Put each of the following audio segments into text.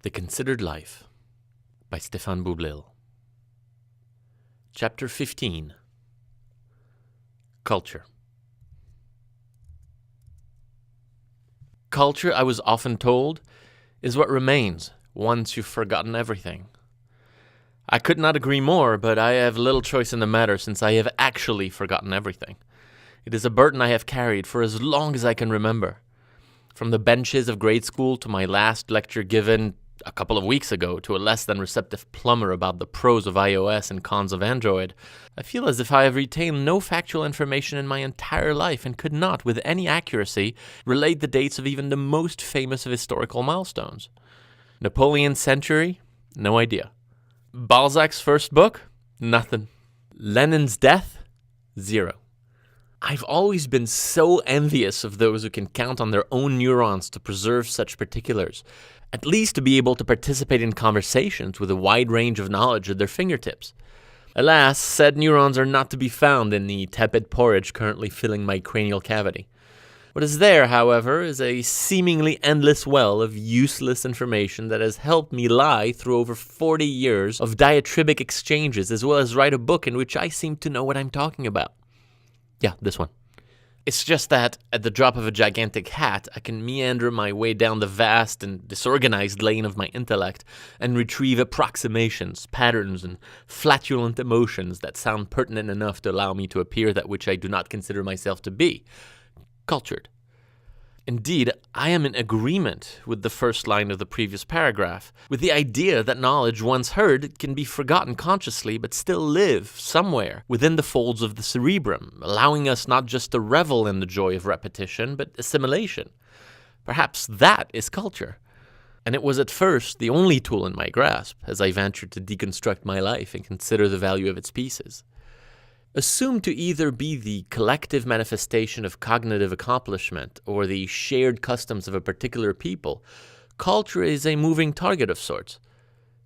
The Considered Life by Stéphane Boublil. Chapter 15. Culture. Culture, I was often told, is what remains once you've forgotten everything. I could not agree more, but I have little choice in the matter since I have actually forgotten everything. It is a burden I have carried for as long as I can remember. From the benches of grade school to my last lecture given a couple of weeks ago to a less than receptive plumber about the pros of iOS and cons of Android, I feel as if I have retained no factual information in my entire life and could not, with any accuracy, relate the dates of even the most famous of historical milestones. Napoleon's century? No idea. Balzac's first book? Nothing. Lenin's death? Zero. I've always been so envious of those who can count on their own neurons to preserve such particulars, at least to be able to participate in conversations with a wide range of knowledge at their fingertips. Alas, said neurons are not to be found in the tepid porridge currently filling my cranial cavity. What is there, however, is a seemingly endless well of useless information that has helped me lie through over 40 years of diatribic exchanges, as well as write a book in which I seem to know what I'm talking about. Yeah, this one. It's just that, at the drop of a gigantic hat, I can meander my way down the vast and disorganized lane of my intellect and retrieve approximations, patterns, and flatulent emotions that sound pertinent enough to allow me to appear that which I do not consider myself to be: cultured. Indeed, I am in agreement with the first line of the previous paragraph, with the idea that knowledge once heard can be forgotten consciously but still live somewhere within the folds of the cerebrum, allowing us not just to revel in the joy of repetition, but assimilation. Perhaps that is culture. And it was at first the only tool in my grasp as I ventured to deconstruct my life and consider the value of its pieces. Assumed to either be the collective manifestation of cognitive accomplishment or the shared customs of a particular people, culture is a moving target of sorts.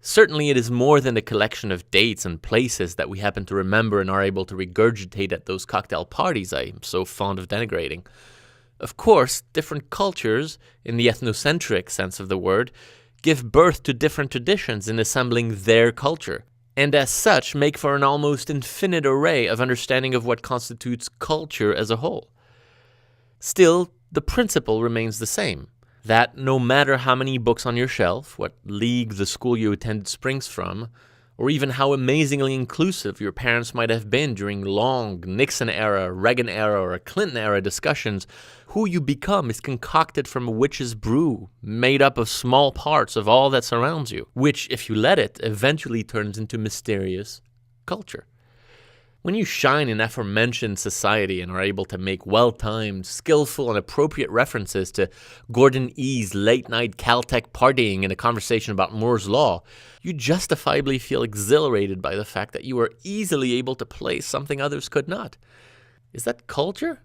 Certainly it is more than the collection of dates and places that we happen to remember and are able to regurgitate at those cocktail parties I am so fond of denigrating. Of course, different cultures, in the ethnocentric sense of the word, give birth to different traditions in assembling their culture, and as such make for an almost infinite array of understanding of what constitutes culture as a whole. Still, the principle remains the same, that no matter how many books on your shelf, what league the school you attended springs from, or even how amazingly inclusive your parents might have been during long Nixon-era, Reagan-era, or Clinton-era discussions, who you become is concocted from a witch's brew, made up of small parts of all that surrounds you, which, if you let it, eventually turns into mysterious culture. When you shine in aforementioned society and are able to make well-timed, skillful, and appropriate references to Gordon E.'s late-night Caltech partying in a conversation about Moore's Law, you justifiably feel exhilarated by the fact that you are easily able to place something others could not. Is that culture?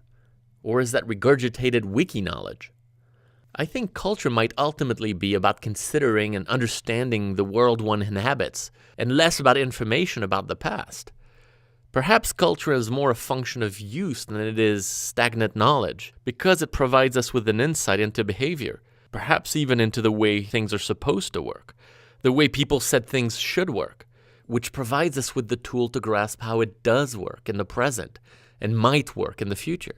Or is that regurgitated wiki knowledge? I think culture might ultimately be about considering and understanding the world one inhabits, and less about information about the past. Perhaps culture is more a function of use than it is stagnant knowledge, because it provides us with an insight into behavior, perhaps even into the way things are supposed to work, the way people said things should work, which provides us with the tool to grasp how it does work in the present and might work in the future.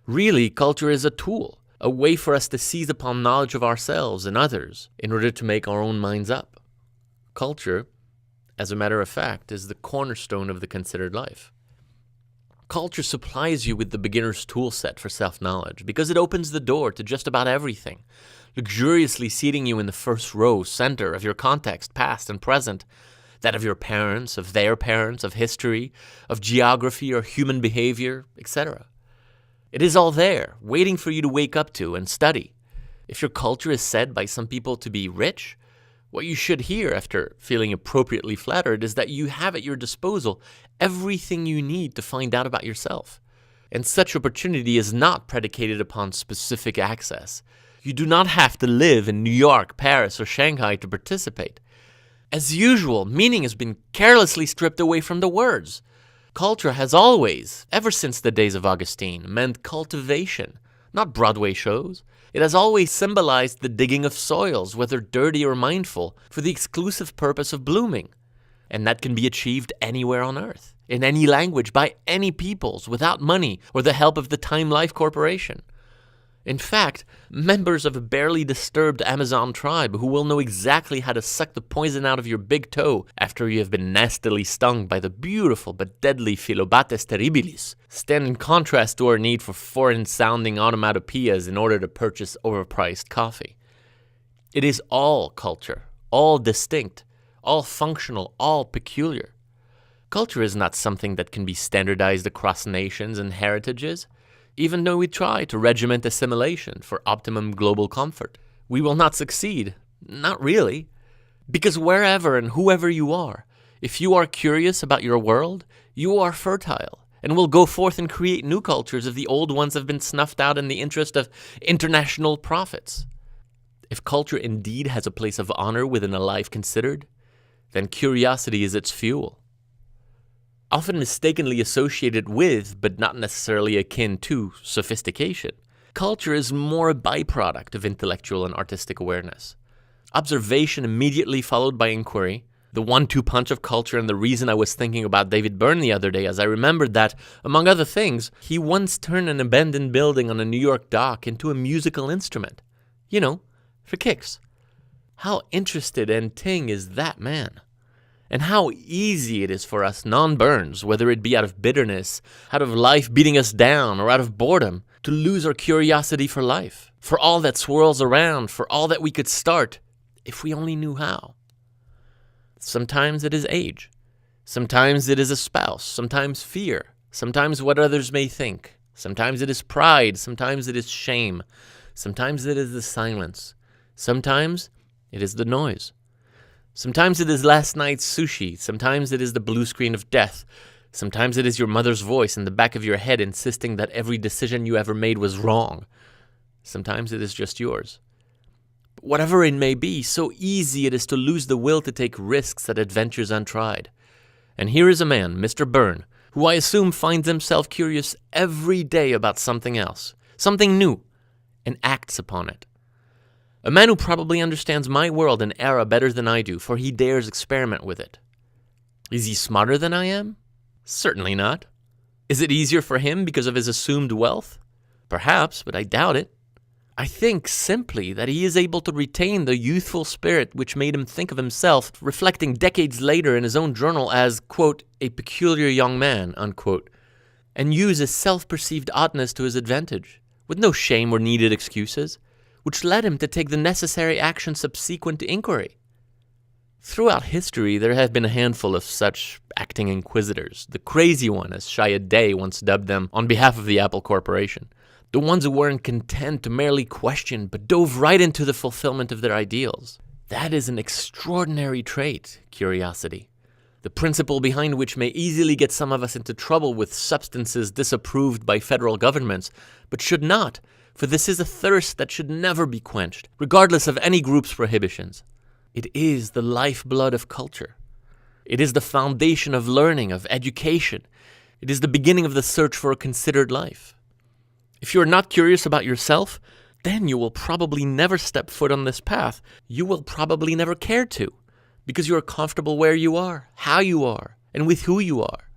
Really, culture is a tool, a way for us to seize upon knowledge of ourselves and others in order to make our own minds up. Culture, as a matter of fact, is the cornerstone of the considered life. Culture supplies you with the beginner's tool set for self-knowledge because it opens the door to just about everything, luxuriously seating you in the first row, center of your context, past and present, that of your parents, of their parents, of history, of geography or human behavior, etc. It is all there, waiting for you to wake up to and study. If your culture is said by some people to be rich, what you should hear after feeling appropriately flattered is that you have at your disposal everything you need to find out about yourself. And such opportunity is not predicated upon specific access. You do not have to live in New York, Paris, or Shanghai to participate. As usual, meaning has been carelessly stripped away from the words. Culture has always, ever since the days of Augustine, meant cultivation, not Broadway shows. It has always symbolized the digging of soils, whether dirty or mindful, for the exclusive purpose of blooming. And that can be achieved anywhere on Earth, in any language, by any peoples, without money or the help of the Time Life Corporation. In fact, members of a barely disturbed Amazon tribe who will know exactly how to suck the poison out of your big toe after you have been nastily stung by the beautiful but deadly Phyllobates terribilis stand in contrast to our need for foreign-sounding onomatopoeias in order to purchase overpriced coffee. It is all culture, all distinct, all functional, all peculiar. Culture is not something that can be standardized across nations and heritages. Even though we try to regiment assimilation for optimum global comfort, we will not succeed. Not really. Because wherever and whoever you are, if you are curious about your world, you are fertile and will go forth and create new cultures if the old ones have been snuffed out in the interest of international profits. If culture indeed has a place of honor within a life considered, then curiosity is its fuel. Often mistakenly associated with, but not necessarily akin to, sophistication, culture is more a byproduct of intellectual and artistic awareness. Observation immediately followed by inquiry, the 1-2 punch of culture, and the reason I was thinking about David Byrne the other day as I remembered that, among other things, he once turned an abandoned building on a New York dock into a musical instrument. You know, for kicks. How interested and ting is that man? And how easy it is for us non-Burns, whether it be out of bitterness, out of life beating us down, or out of boredom, to lose our curiosity for life, for all that swirls around, for all that we could start, if we only knew how. Sometimes it is age. Sometimes it is a spouse. Sometimes fear. Sometimes what others may think. Sometimes it is pride. Sometimes it is shame. Sometimes it is the silence. Sometimes it is the noise. Sometimes it is last night's sushi. Sometimes it is the blue screen of death. Sometimes it is your mother's voice in the back of your head insisting that every decision you ever made was wrong. Sometimes it is just yours. But whatever it may be, so easy it is to lose the will to take risks at adventures untried. And here is a man, Mr. Byrne, who I assume finds himself curious every day about something else, something new, and acts upon it. A man who probably understands my world and era better than I do, for he dares experiment with it. Is he smarter than I am? Certainly not. Is it easier for him because of his assumed wealth? Perhaps, but I doubt it. I think simply that he is able to retain the youthful spirit which made him think of himself, reflecting decades later in his own journal as, quote, a peculiar young man, unquote, and use his self-perceived oddness to his advantage, with no shame or needed excuses, which led him to take the necessary action subsequent to inquiry. Throughout history, there have been a handful of such acting inquisitors, the crazy one, as Shia Day once dubbed them on behalf of the Apple Corporation, the ones who weren't content to merely question, but dove right into the fulfillment of their ideals. That is an extraordinary trait, curiosity, the principle behind which may easily get some of us into trouble with substances disapproved by federal governments, but should not, for this is a thirst that should never be quenched, regardless of any group's prohibitions. It is the lifeblood of culture. It is the foundation of learning, of education. It is the beginning of the search for a considered life. If you are not curious about yourself, then you will probably never step foot on this path. You will probably never care to, because you are comfortable where you are, how you are, and with who you are.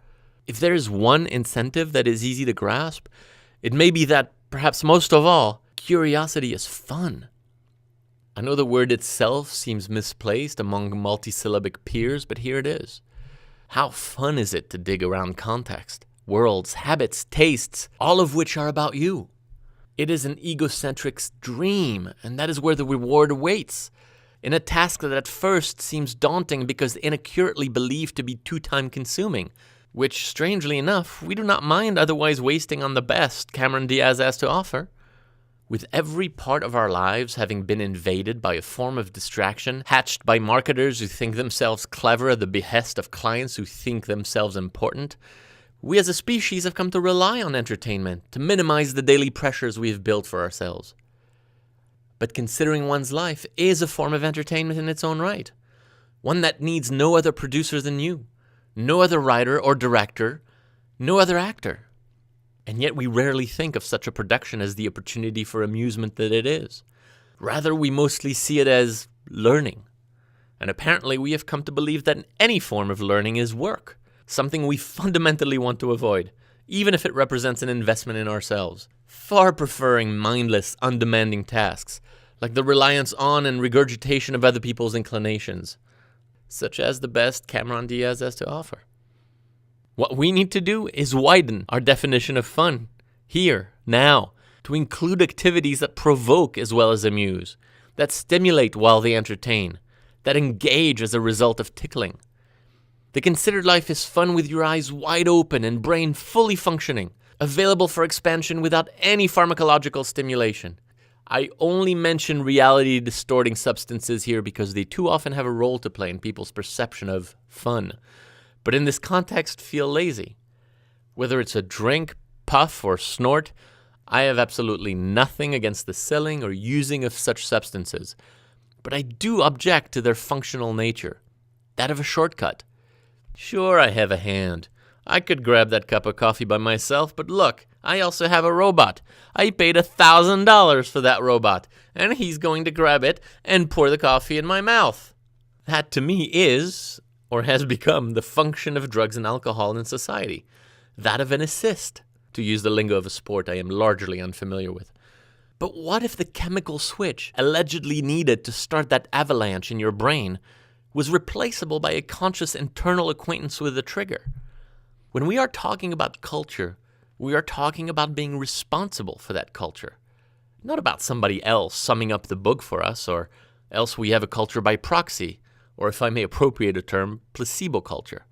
If there is one incentive that is easy to grasp, it may be that, perhaps most of all, curiosity is fun. I know the word itself seems misplaced among multisyllabic peers, but here it is. How fun is it to dig around context, worlds, habits, tastes, all of which are about you? It is an egocentric's dream, and that is where the reward awaits. In a task that at first seems daunting because inaccurately believed to be too time-consuming, which, strangely enough, we do not mind otherwise wasting on the best Cameron Diaz has to offer. With every part of our lives having been invaded by a form of distraction hatched by marketers who think themselves clever at the behest of clients who think themselves important, we as a species have come to rely on entertainment to minimize the daily pressures we have built for ourselves. But considering one's life is a form of entertainment in its own right, one that needs no other producer than you. No other writer or director, no other actor. And yet we rarely think of such a production as the opportunity for amusement that it is. Rather, we mostly see it as learning. And apparently we have come to believe that any form of learning is work, something we fundamentally want to avoid, even if it represents an investment in ourselves, far preferring mindless, undemanding tasks, like the reliance on and regurgitation of other people's inclinations, such as the best Cameron Diaz has to offer. What we need to do is widen our definition of fun, here, now, to include activities that provoke as well as amuse, that stimulate while they entertain, that engage as a result of tickling. The considered life is fun with your eyes wide open and brain fully functioning, available for expansion without any pharmacological stimulation. I only mention reality-distorting substances here because they too often have a role to play in people's perception of fun, but in this context feel lazy. Whether it's a drink, puff, or snort, I have absolutely nothing against the selling or using of such substances, but I do object to their functional nature, that of a shortcut. Sure, I have a hand. I could grab that cup of coffee by myself, but look, I also have a robot. I paid $1,000 for that robot, and he's going to grab it and pour the coffee in my mouth. That to me is, or has become, the function of drugs and alcohol in society. That of an assist, to use the lingo of a sport I am largely unfamiliar with. But what if the chemical switch allegedly needed to start that avalanche in your brain was replaceable by a conscious internal acquaintance with the trigger? When we are talking about culture, we are talking about being responsible for that culture, not about somebody else summing up the book for us, or else we have a culture by proxy, or if I may appropriate a term, placebo culture.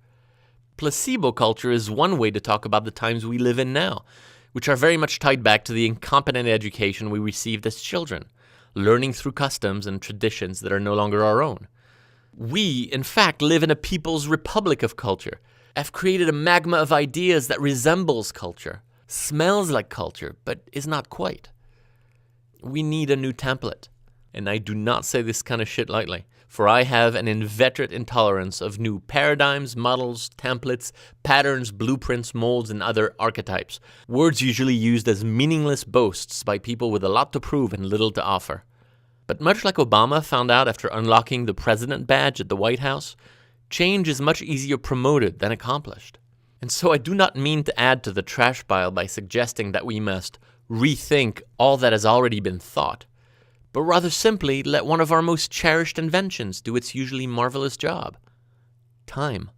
Placebo culture is one way to talk about the times we live in now, which are very much tied back to the incompetent education we received as children, learning through customs and traditions that are no longer our own. We, in fact, live in a people's republic of culture, have created a magma of ideas that resembles culture, smells like culture, but is not quite. We need a new template, and I do not say this kind of shit lightly, for I have an inveterate intolerance of new paradigms, models, templates, patterns, blueprints, molds, and other archetypes, words usually used as meaningless boasts by people with a lot to prove and little to offer. But much like Obama found out after unlocking the president badge at the White House, change is much easier promoted than accomplished. And so I do not mean to add to the trash pile by suggesting that we must rethink all that has already been thought, but rather simply let one of our most cherished inventions do its usually marvelous job. Time.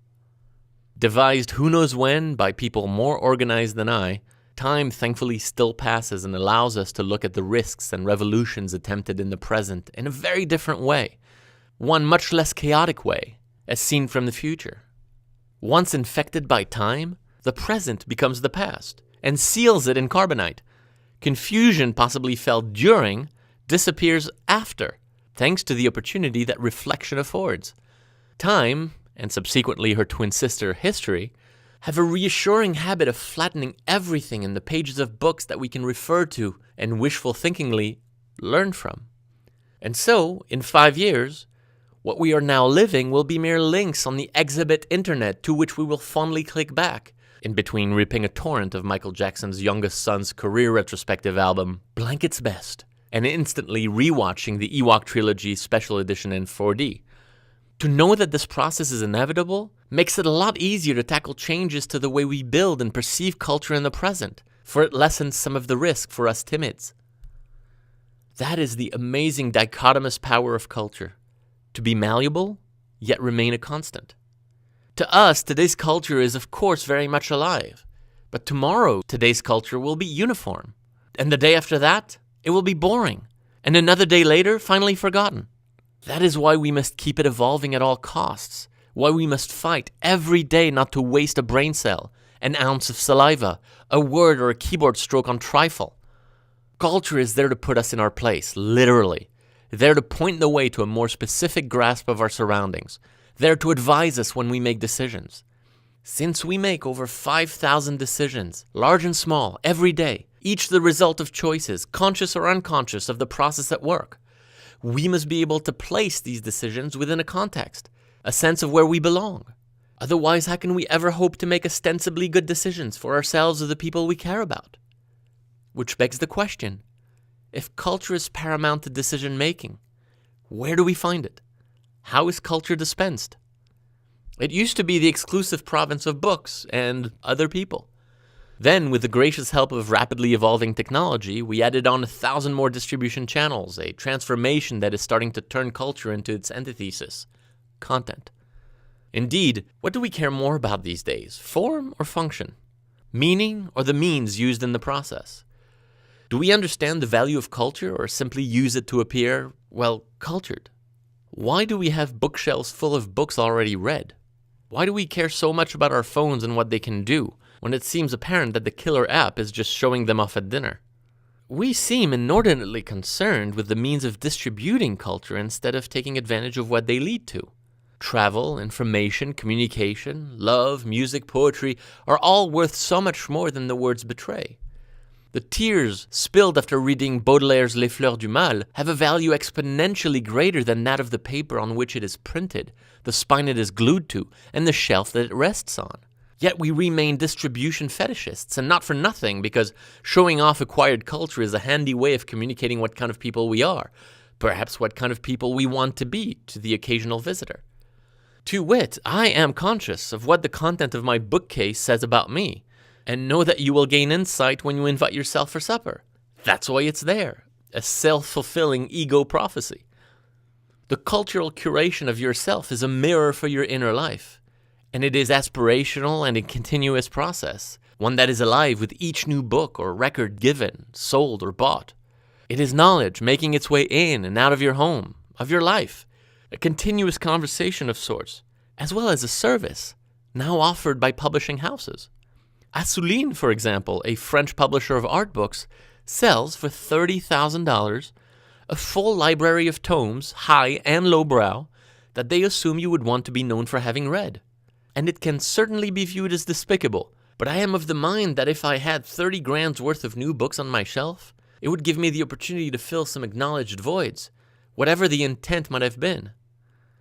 Devised who knows when by people more organized than I, time thankfully still passes and allows us to look at the risks and revolutions attempted in the present in a very different way, one much less chaotic way, as seen from the future. Once infected by time, the present becomes the past and seals it in carbonite. Confusion possibly felt during disappears after, thanks to the opportunity that reflection affords. Time, and subsequently her twin sister, history, have a reassuring habit of flattening everything in the pages of books that we can refer to and wishful thinkingly learn from. And so, in 5 years, what we are now living will be mere links on the exhibit internet to which we will fondly click back, in between ripping a torrent of Michael Jackson's youngest son's career retrospective album, Blankets Best, and instantly rewatching the Ewok Trilogy Special Edition in 4D. To know that this process is inevitable makes it a lot easier to tackle changes to the way we build and perceive culture in the present, for it lessens some of the risk for us timids. That is the amazing dichotomous power of culture, to be malleable, yet remain a constant. To us, today's culture is of course very much alive, but tomorrow today's culture will be uniform, and the day after that, it will be boring, and another day later, finally forgotten. That is why we must keep it evolving at all costs, why we must fight every day not to waste a brain cell, an ounce of saliva, a word or a keyboard stroke on trifle. Culture is there to put us in our place, literally, there to point the way to a more specific grasp of our surroundings, there to advise us when we make decisions. Since we make over 5,000 decisions, large and small, every day, each the result of choices, conscious or unconscious, of the process at work, we must be able to place these decisions within a context, a sense of where we belong. Otherwise, how can we ever hope to make ostensibly good decisions for ourselves or the people we care about? Which begs the question, if culture is paramount to decision making, where do we find it? How is culture dispensed? It used to be the exclusive province of books and other people. Then, with the gracious help of rapidly evolving technology, we added on 1,000 more distribution channels, a transformation that is starting to turn culture into its antithesis, content. Indeed, what do we care more about these days, form or function? Meaning or the means used in the process? Do we understand the value of culture or simply use it to appear, well, cultured? Why do we have bookshelves full of books already read? Why do we care so much about our phones and what they can do, when it seems apparent that the killer app is just showing them off at dinner? We seem inordinately concerned with the means of distributing culture instead of taking advantage of what they lead to. Travel, information, communication, love, music, poetry are all worth so much more than the words betray. The tears spilled after reading Baudelaire's Les Fleurs du Mal have a value exponentially greater than that of the paper on which it is printed, the spine it is glued to, and the shelf that it rests on. Yet we remain distribution fetishists, and not for nothing, because showing off acquired culture is a handy way of communicating what kind of people we are, perhaps what kind of people we want to be to the occasional visitor. To wit, I am conscious of what the content of my bookcase says about me, and know that you will gain insight when you invite yourself for supper. That's why it's there, a self-fulfilling ego prophecy. The cultural curation of yourself is a mirror for your inner life, and it is aspirational and a continuous process, one that is alive with each new book or record given, sold, or bought. It is knowledge making its way in and out of your home, of your life, a continuous conversation of sorts, as well as a service, now offered by publishing houses. Assouline, for example, a French publisher of art books, sells for $30,000 a full library of tomes, high and lowbrow, that they assume you would want to be known for having read. And it can certainly be viewed as despicable, but I am of the mind that if I had 30 grand's worth of new books on my shelf, it would give me the opportunity to fill some acknowledged voids, whatever the intent might have been.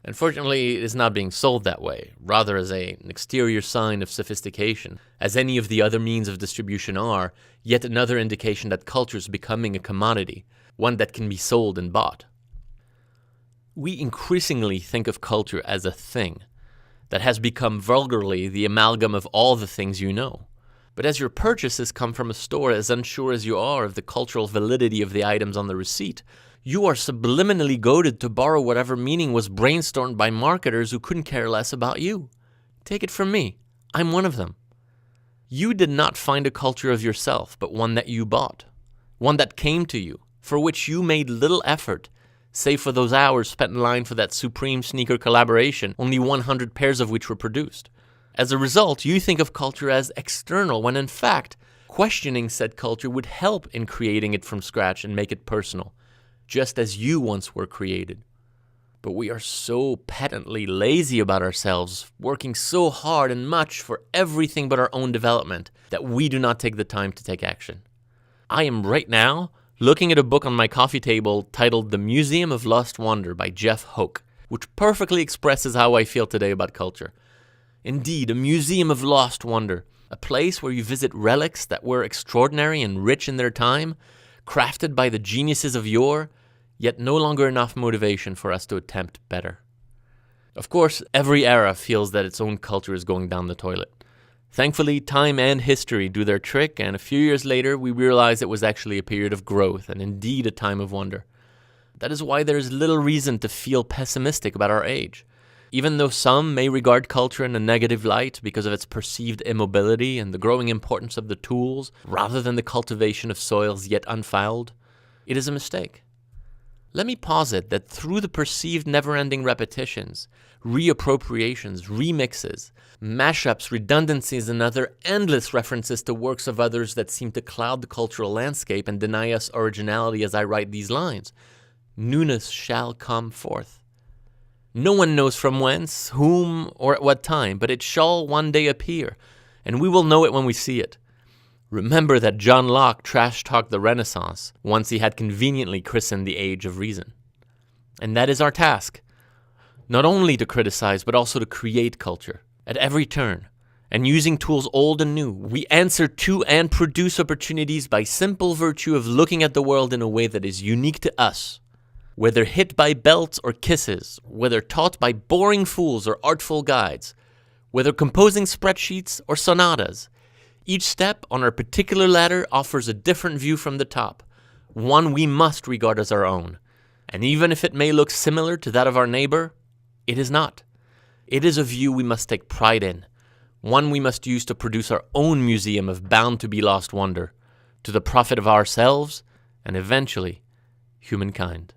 Unfortunately, it is not being sold that way, rather as an exterior sign of sophistication, as any of the other means of distribution are, yet another indication that culture is becoming a commodity, one that can be sold and bought. We increasingly think of culture as a thing that has become vulgarly the amalgam of all the things you know. But as your purchases come from a store as unsure as you are of the cultural validity of the items on the receipt, you are subliminally goaded to borrow whatever meaning was brainstormed by marketers who couldn't care less about you. Take it from me, I'm one of them. You did not find a culture of yourself, but one that you bought. One that came to you, for which you made little effort, save for those hours spent in line for that supreme sneaker collaboration, only 100 pairs of which were produced. As a result, you think of culture as external, when in fact, questioning said culture would help in creating it from scratch and make it personal, just as you once were created. But we are so patently lazy about ourselves, working so hard and much for everything but our own development, that we do not take the time to take action. I am right now looking at a book on my coffee table titled The Museum of Lost Wonder by Jeff Hoke, which perfectly expresses how I feel today about culture. Indeed, a museum of lost wonder, a place where you visit relics that were extraordinary and rich in their time, crafted by the geniuses of yore, yet no longer enough motivation for us to attempt better. Of course, every era feels that its own culture is going down the toilet. Thankfully, time and history do their trick, and a few years later, we realize it was actually a period of growth and indeed a time of wonder. That is why there is little reason to feel pessimistic about our age. Even though some may regard culture in a negative light because of its perceived immobility and the growing importance of the tools rather than the cultivation of soils yet unfouled, it is a mistake. Let me posit that through the perceived never-ending repetitions, reappropriations, remixes, mashups, redundancies, and other endless references to works of others that seem to cloud the cultural landscape and deny us originality as I write these lines, newness shall come forth. No one knows from whence, whom, or at what time, but it shall one day appear, and we will know it when we see it. Remember that John Locke trash-talked the Renaissance once he had conveniently christened the Age of Reason. And that is our task, not only to criticize, but also to create culture, at every turn. And using tools old and new, we answer to and produce opportunities by simple virtue of looking at the world in a way that is unique to us. Whether hit by belts or kisses, whether taught by boring fools or artful guides, whether composing spreadsheets or sonatas, each step on our particular ladder offers a different view from the top, one we must regard as our own. And even if it may look similar to that of our neighbor, it is not. It is a view we must take pride in, one we must use to produce our own museum of bound-to-be-lost wonder, to the profit of ourselves and eventually humankind.